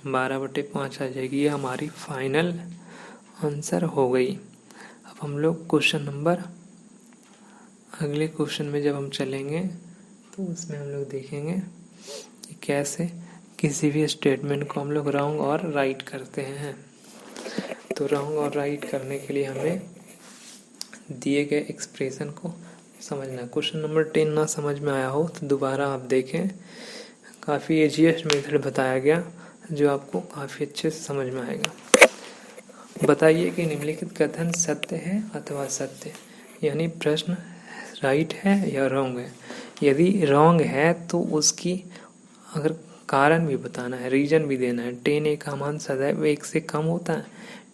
12/5 आ जाएगी। ये हमारी फाइनल आंसर हो गई। अब हम लोग क्वेश्चन नंबर, अगले क्वेश्चन में जब हम चलेंगे तो उसमें हम लोग देखेंगे कि कैसे किसी भी स्टेटमेंट को हम लोग रॉन्ग और राइट करते हैं। तो रॉन्ग और राइट करने के लिए हमें दिए गए एक्सप्रेशन को समझना। क्वेश्चन नंबर 10 ना समझ में आया हो तो दोबारा आप देखें, काफ़ी इजीएस्ट मेथड बताया गया जो आपको काफ़ी अच्छे से समझ में आएगा। बताइए कि निम्नलिखित कथन सत्य है अथवा सत्य, यानी प्रश्न राइट है या रॉन्ग है। यदि रॉन्ग है तो उसकी अगर कारण भी बताना है, रीजन भी देना है। 10a का मान सदैव 1 से कम होता है,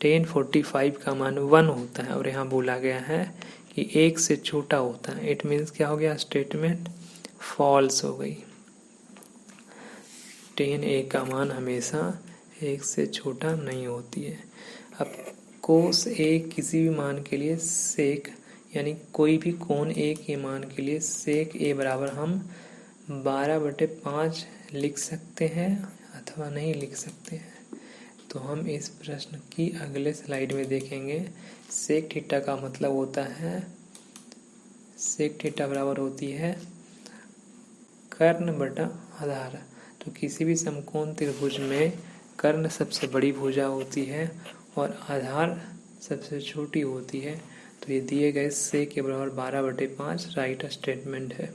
1045 का मान 1 होता है और यहाँ बोला गया है कि 1 से छोटा होता है। इट मीन्स क्या हो गया, स्टेटमेंट फॉल्स हो गई। 10a का मान हमेशा 1 से छोटा नहीं होती है। अब कोस a किसी भी मान के लिए सेक, यानी कोई भी कोण a के मान के लिए सेक a बराबर हम 12/5 लिख सकते हैं अथवा नहीं लिख सकते हैं। तो हम इस प्रश्न की अगले स्लाइड में देखेंगे। सेक थीटा का मतलब होता है, सेक थीटा बराबर होती है कर्ण बटा आधार। तो किसी भी समकोण त्रिभुज में कर्ण सबसे बड़ी भुजा होती है और आधार सबसे छोटी होती है। तो ये दिए गए सेक के बराबर 12/5 राइट स्टेटमेंट है,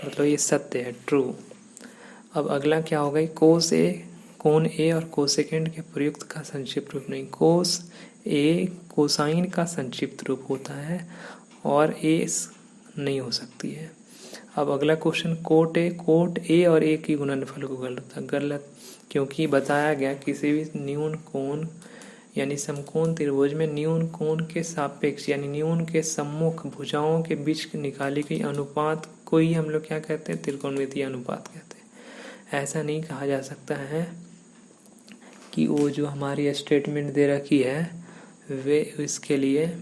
मतलब ये सत्य है, ट्रू। अब अगला क्या हो गई, कोस ए, कोण ए और कोसेकेंड के प्रयुक्त का संक्षिप्त रूप नहीं। कोस ए कोसाइन का संक्षिप्त रूप होता है और ए नहीं हो सकती है। अब अगला क्वेश्चन, कोट ए और ए की गुणनफल को गलत, क्योंकि बताया गया किसी भी न्यून कोण यानी समकोण त्रिभुज में न्यून कोण के सापेक्ष यानी न्यून के सम्मुख भुजाओं के बीच निकाली गई अनुपात को ही हम लोग क्या कहते हैं, त्रिकोणमितीय अनुपात कहते हैं। ऐसा नहीं कहा जा सकता है कि वो जो हमारी स्टेटमेंट दे रखी है वे इसके लिए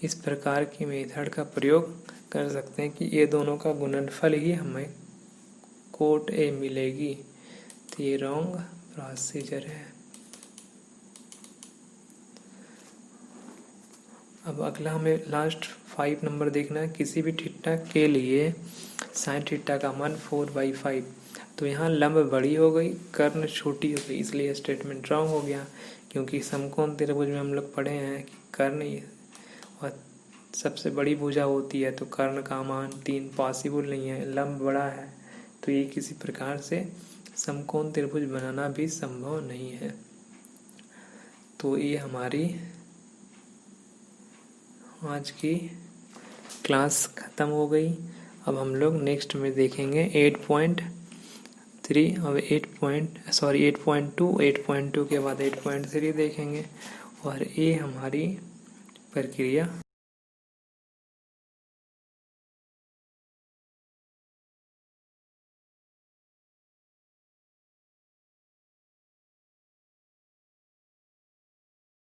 इस प्रकार की मेथड का प्रयोग कर सकते हैं कि ये दोनों का गुणनफल ही हमें कोट ए मिलेगी। तो ये रॉन्ग प्रोसीजर है। अब अगला हमें लास्ट 5 नंबर देखना है। किसी भी थीटा के लिए साइन थीटा का मान 4/5। तो यहाँ लंब बड़ी हो गई, कर्ण छोटी हो गई, इसलिए स्टेटमेंट रॉन्ग हो गया। क्योंकि समकोण त्रिभुज में हम लोग पढ़े हैं कि कर्ण और सबसे बड़ी भुजा होती है, तो कर्ण का मान 3 पॉसिबल नहीं है, लंब बड़ा है, तो ये किसी प्रकार से समकोण त्रिभुज बनाना भी संभव नहीं है। तो ये हमारी आज की क्लास ख़त्म हो गई। अब हम लोग नेक्स्ट में देखेंगे 8.3 और 8.2, 8.2 के बाद 8.3 देखेंगे और ये हमारी प्रक्रिया